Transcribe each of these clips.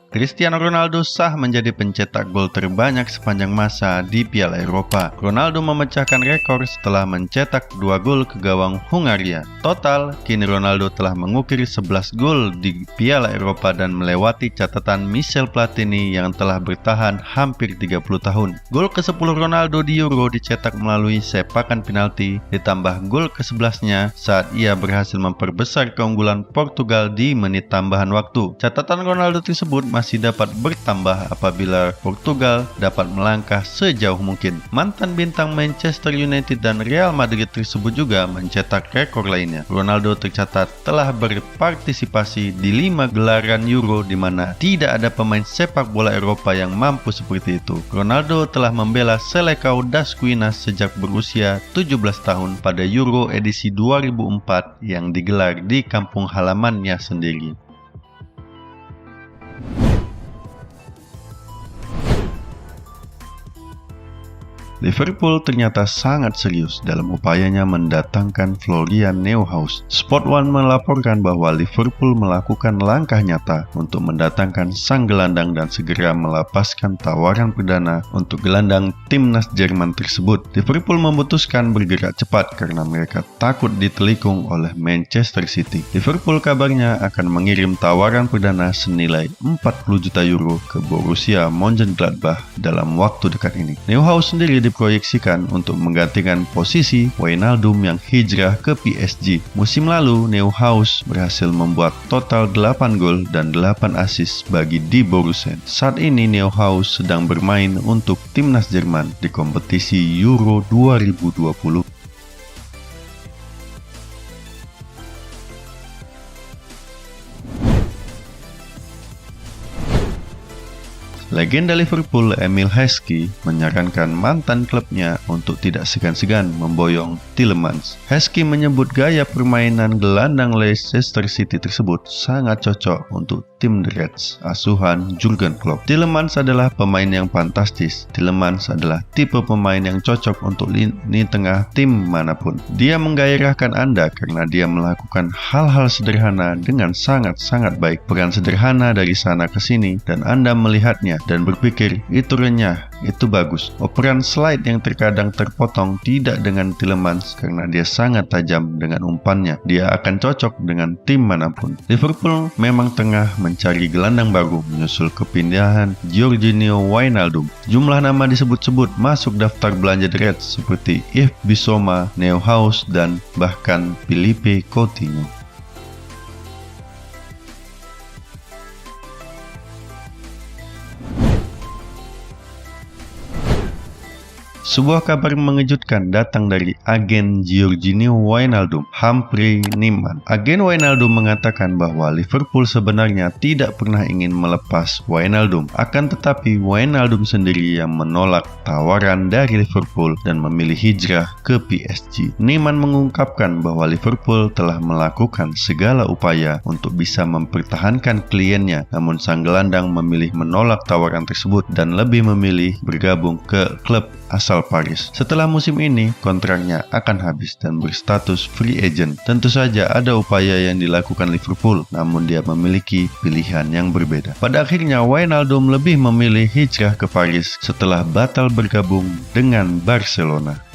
Cristiano Ronaldo sah menjadi pencetak gol terbanyak sepanjang masa di Piala Eropa. Ronaldo memecahkan rekor setelah mencetak 2 gol ke gawang Hungaria. Total, kini Ronaldo telah mengukir 11 gol di Piala Eropa dan melewati catatan Michel Platini yang telah bertahan hampir 30 tahun. Gol ke-10 Ronaldo di Euro dicetak melalui sepakan penalti, ditambah gol ke-11-nya saat ia berhasil memperbesar keunggulan Portugal di menit tambahan waktu. Catatan Ronaldo tersebut masih dapat bertambah apabila Portugal dapat melangkah sejauh mungkin. Mantan bintang Manchester United dan Real Madrid tersebut juga mencetak rekor lainnya. Ronaldo tercatat telah berpartisipasi di 5 gelaran Euro di mana tidak ada pemain sepak bola Eropa yang mampu seperti itu. Ronaldo telah membela Selekau Daskuinas sejak berusia 17 tahun pada Euro edisi 2004 yang digelar di kampung halamannya sendiri. Liverpool ternyata sangat serius dalam upayanya mendatangkan Florian Neuhaus. Sport One melaporkan bahwa Liverpool melakukan langkah nyata untuk mendatangkan sang gelandang dan segera melepaskan tawaran perdana untuk gelandang timnas Jerman tersebut. Liverpool memutuskan bergerak cepat karena mereka takut ditelikung oleh Manchester City. Liverpool kabarnya akan mengirim tawaran perdana senilai 40 juta euro ke Borussia Mönchengladbach dalam waktu dekat ini. Neuhaus sendiri diproyeksikan untuk menggantikan posisi Wijnaldum yang hijrah ke PSG. Musim lalu, Neuhaus berhasil membuat total 8 gol dan 8 assist bagi Die Borussen. Saat ini Neuhaus sedang bermain untuk timnas Jerman di kompetisi Euro 2020. Legenda Liverpool Emile Heskey menyarankan mantan klubnya untuk tidak segan-segan memboyong Tielemans. Heskey menyebut gaya permainan gelandang Leicester City tersebut sangat cocok untuk tim The Reds asuhan Jurgen Klopp. Tielemans adalah pemain yang fantastis. Tielemans adalah tipe pemain yang cocok untuk lini tengah tim manapun. Dia menggairahkan Anda karena dia melakukan hal-hal sederhana dengan sangat-sangat baik. Peran sederhana dari sana ke sini dan Anda melihatnya dan berpikir itu renyah, itu bagus. Operan slide yang terkadang terpotong tidak dengan Tielemans karena dia sangat tajam dengan umpannya. Dia akan cocok dengan tim manapun. Liverpool memang tengah mencari gelandang baru menyusul kepindahan Georginio Wijnaldum. Jumlah nama disebut-sebut masuk daftar belanja The Reds seperti Yves Bissouma, Neuhaus, dan bahkan Philippe Coutinho. Sebuah kabar mengejutkan datang dari agen Georginio Wijnaldum, Humphrey Niemann. Agen Wijnaldum mengatakan bahwa Liverpool sebenarnya tidak pernah ingin melepas Wijnaldum. Akan tetapi Wijnaldum sendiri yang menolak tawaran dari Liverpool dan memilih hijrah ke PSG. Niemann mengungkapkan bahwa Liverpool telah melakukan segala upaya untuk bisa mempertahankan kliennya, namun sang gelandang memilih menolak tawaran tersebut dan lebih memilih bergabung ke klub asal Paris. Setelah musim ini, kontraknya akan habis dan berstatus free agent. Tentu saja ada upaya yang dilakukan Liverpool, namun dia memiliki pilihan yang berbeda. Pada akhirnya, Wijnaldum lebih memilih hijrah ke Paris setelah batal bergabung dengan Barcelona.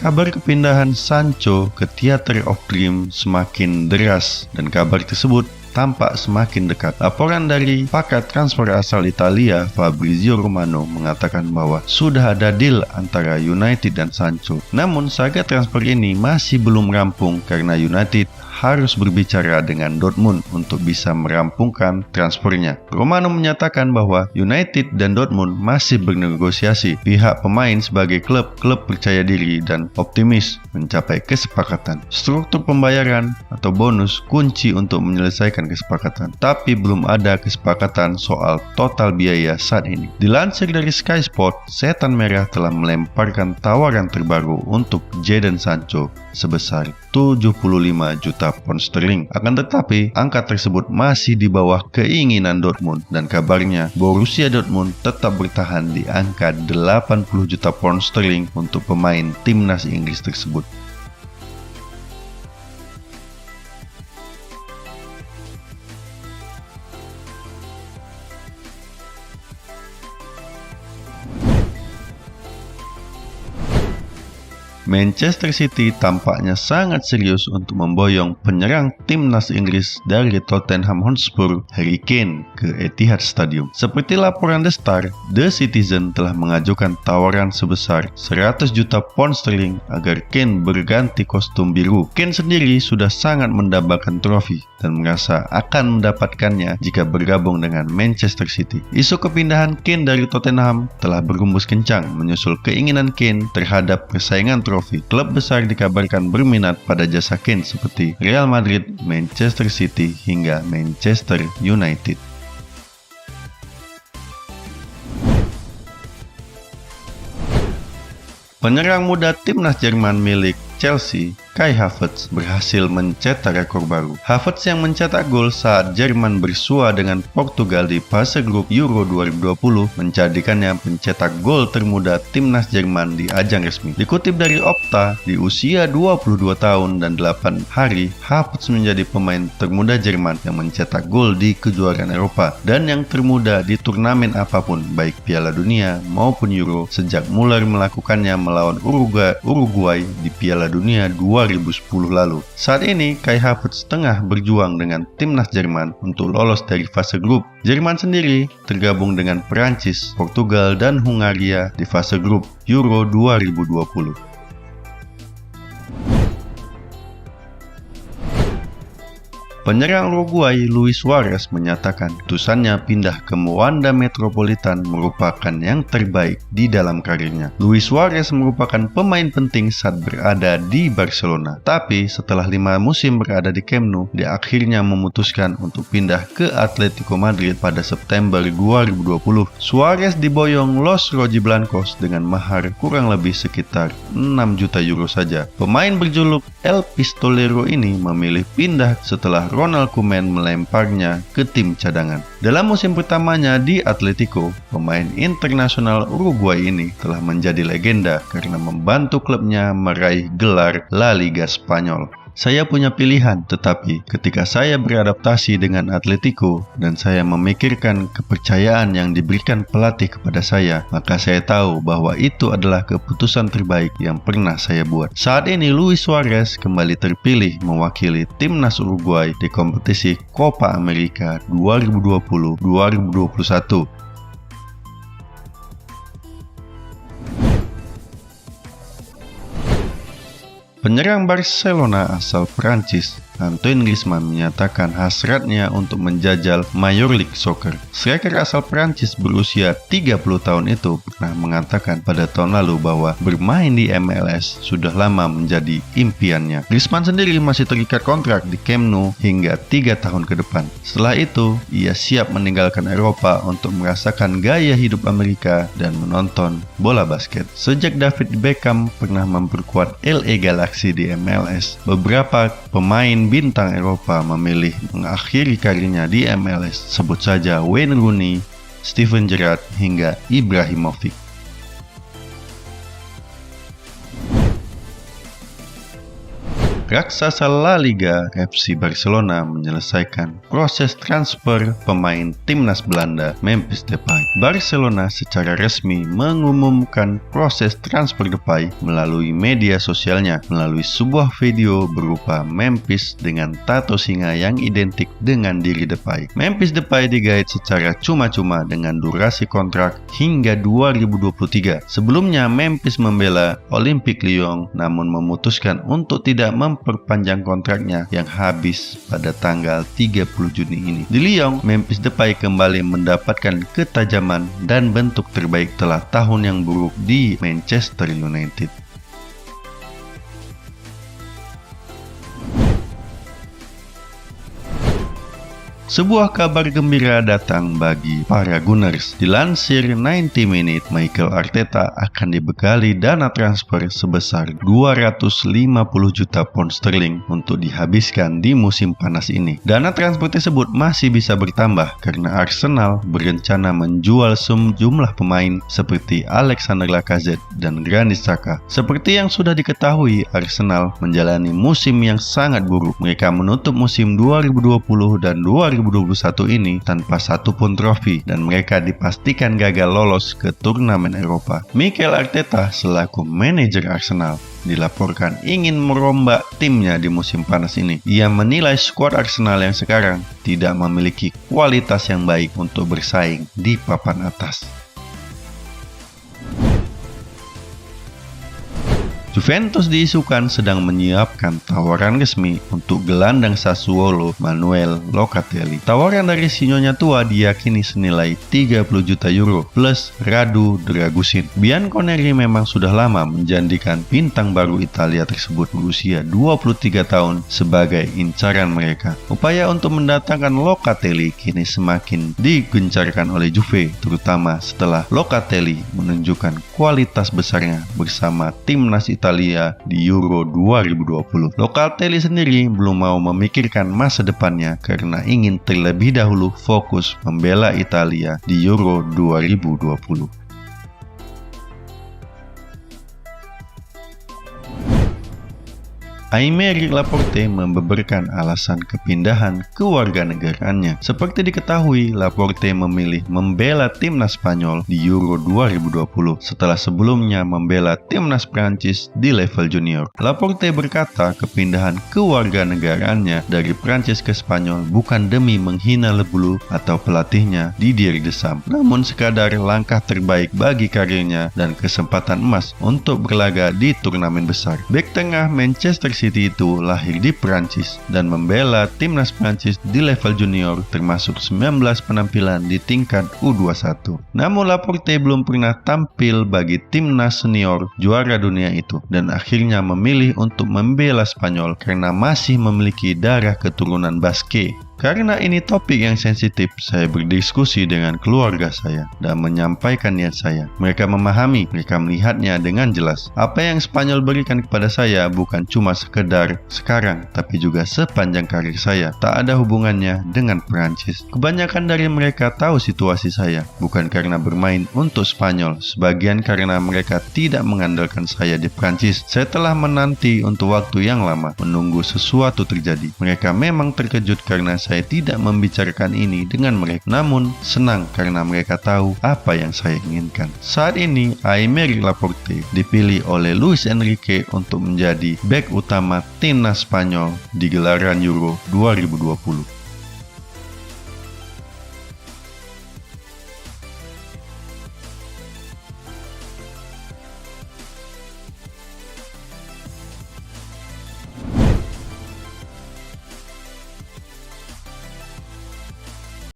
Kabar kepindahan Sancho ke Theatre of Dream semakin deras dan kabar tersebut tampak semakin dekat. Laporan dari pakar transfer asal Italia, Fabrizio Romano, mengatakan bahwa sudah ada deal antara United dan Sancho. Namun saga transfer ini masih belum rampung karena United harus berbicara dengan Dortmund untuk bisa merampungkan transfernya. Romano menyatakan bahwa United dan Dortmund masih bernegosiasi. Pihak pemain sebagai klub percaya diri dan optimis mencapai kesepakatan. Struktur pembayaran atau bonus kunci untuk menyelesaikan memberikan kesepakatan, tapi belum ada kesepakatan soal total biaya saat ini. Dilansir dari Sky Sport, Setan Merah telah melemparkan tawaran terbaru untuk Jadon Sancho sebesar 75 juta pound sterling. Akan tetapi, angka tersebut masih di bawah keinginan Dortmund dan kabarnya Borussia Dortmund tetap bertahan di angka 80 juta pound sterling untuk pemain timnas Inggris tersebut. Manchester City tampaknya sangat serius untuk memboyong penyerang timnas Inggris dari Tottenham Hotspur, Harry Kane, ke Etihad Stadium. Seperti laporan The Star, The Citizen telah mengajukan tawaran sebesar 100 juta pound sterling agar Kane berganti kostum biru. Kane sendiri sudah sangat mendambakan trofi dan merasa akan mendapatkannya jika bergabung dengan Manchester City. Isu kepindahan Kane dari Tottenham telah berhembus kencang menyusul keinginan Kane terhadap persaingan trofi. Klub besar dikabarkan berminat pada jasa Kane seperti Real Madrid, Manchester City, hingga Manchester United. Penyerang muda timnas Jerman milik Chelsea, Kai Havertz, berhasil mencetak rekor baru. Havertz yang mencetak gol saat Jerman bersua dengan Portugal di fase grup Euro 2020 menjadikannya pencetak gol termuda timnas Jerman di ajang resmi. Dikutip dari Opta, di usia 22 tahun dan 8 hari, Havertz menjadi pemain termuda Jerman yang mencetak gol di kejuaraan Eropa dan yang termuda di turnamen apapun, baik Piala Dunia maupun Euro, sejak Muller melakukannya melawan Uruguay di Piala Dunia 2010 lalu. Saat ini, Kai Havertz tengah berjuang dengan timnas Jerman untuk lolos dari fase grup. Jerman sendiri tergabung dengan Perancis, Portugal, dan Hungaria di fase grup Euro 2020. Penyerang Uruguay Luis Suarez menyatakan keputusannya pindah ke Wanda Metropolitan merupakan yang terbaik di dalam karirnya. Luis Suarez merupakan pemain penting saat berada di Barcelona, tapi setelah 5 musim berada di Camp Nou, dia akhirnya memutuskan untuk pindah ke Atletico Madrid pada September 2020. Suarez diboyong Los Rojiblancos dengan mahar kurang lebih sekitar 6 juta euro saja. Pemain berjuluk El Pistolero ini memilih pindah setelah Ronald Koeman melemparnya ke tim cadangan. Dalam musim pertamanya di Atletico, pemain internasional Uruguay ini telah menjadi legenda karena membantu klubnya meraih gelar La Liga Spanyol. Saya punya pilihan, tetapi ketika saya beradaptasi dengan Atletico dan saya memikirkan kepercayaan yang diberikan pelatih kepada saya, maka saya tahu bahwa itu adalah keputusan terbaik yang pernah saya buat. Saat ini Luis Suarez kembali terpilih mewakili timnas Uruguay di kompetisi Copa America 2020-2021. Penyerang Barcelona asal Perancis, Antoine Griezmann, menyatakan hasratnya untuk menjajal Major League Soccer. Striker asal Perancis berusia 30 tahun itu pernah mengatakan pada tahun lalu bahwa bermain di MLS sudah lama menjadi impiannya. Griezmann sendiri masih terikat kontrak di Camp Nou hingga 3 tahun ke depan. Setelah itu, ia siap meninggalkan Eropa untuk merasakan gaya hidup Amerika dan menonton bola basket. Sejak David Beckham pernah memperkuat LA Galaxy di MLS, beberapa pemain bintang Eropa memilih mengakhiri karirnya di MLS, sebut saja Wayne Rooney, Steven Gerrard, hingga Ibrahimovic. Raksasa La Liga FC Barcelona menyelesaikan proses transfer pemain timnas Belanda Memphis Depay. Barcelona secara resmi mengumumkan proses transfer Depay melalui media sosialnya melalui sebuah video berupa Memphis dengan tato singa yang identik dengan diri Depay. Memphis Depay digait secara cuma-cuma dengan durasi kontrak hingga 2023. Sebelumnya Memphis membela Olympique Lyon namun memutuskan untuk tidak memperpanjang kontraknya yang habis pada tanggal 30 Juni ini. Di Lyon, Memphis Depay kembali mendapatkan ketajaman dan bentuk terbaik setelah tahun yang buruk di Manchester United. Sebuah kabar gembira datang bagi para Gunners. Dilansir 90 Minute, Mikel Arteta akan dibekali dana transfer sebesar 250 juta pound sterling untuk dihabiskan di musim panas ini. Dana transfer tersebut masih bisa bertambah karena Arsenal berencana menjual sejumlah pemain seperti Alexander Lacazette dan Granit Xhaka. Seperti yang sudah diketahui, Arsenal menjalani musim yang sangat buruk. Mereka menutup musim 2020 dan 2021 ini tanpa satupun trofi dan mereka dipastikan gagal lolos ke turnamen Eropa. Mikel Arteta selaku manajer Arsenal dilaporkan ingin merombak timnya di musim panas ini. Ia menilai skuad Arsenal yang sekarang tidak memiliki kualitas yang baik untuk bersaing di papan atas. Juventus diisukan sedang menyiapkan tawaran resmi untuk gelandang Sassuolo Manuel Locatelli. Tawaran dari si Nyonya tua diyakini senilai 30 juta euro plus Radu Dragusin. Bianconeri memang sudah lama menjanjikan bintang baru Italia tersebut berusia 23 tahun sebagai incaran mereka. Upaya untuk mendatangkan Locatelli kini semakin digencarkan oleh Juve, terutama setelah Locatelli menunjukkan kualitas besarnya bersama timnas Italia di Euro 2020. Locatelli sendiri belum mau memikirkan masa depannya karena ingin terlebih dahulu fokus membela Italia di Euro 2020. Aymeric Laporte membeberkan alasan kepindahan kewarganegaraannya. Seperti diketahui, Laporte memilih membela timnas Spanyol di Euro 2020 setelah sebelumnya membela timnas Prancis di level junior. Laporte berkata kepindahan kewarganegaraannya dari Prancis ke Spanyol bukan demi menghina Le Bleu atau pelatihnya Didier Deschamps, namun sekadar langkah terbaik bagi karirnya dan kesempatan emas untuk berlaga di turnamen besar. Bek tengah Manchester City itu lahir di Prancis dan membela timnas Prancis di level junior termasuk 19 penampilan di tingkat U21. Namun Laporte belum pernah tampil bagi timnas senior juara dunia itu dan akhirnya memilih untuk membela Spanyol karena masih memiliki darah keturunan Basque. Karena ini topik yang sensitif, saya berdiskusi dengan keluarga saya dan menyampaikan niat saya. Mereka memahami, mereka melihatnya dengan jelas. Apa yang Spanyol berikan kepada saya bukan cuma sekedar sekarang, tapi juga sepanjang karir saya. Tak ada hubungannya dengan Perancis. Kebanyakan dari mereka tahu situasi saya, bukan karena bermain untuk Spanyol, sebagian karena mereka tidak mengandalkan saya di Perancis. Saya telah menanti untuk waktu yang lama, menunggu sesuatu terjadi. Mereka memang terkejut karena saya tidak membicarakan ini dengan mereka, namun senang karena mereka tahu apa yang saya inginkan. Saat ini, Aymeric Laporte dipilih oleh Luis Enrique untuk menjadi bek utama timnas Spanyol di gelaran Euro 2020.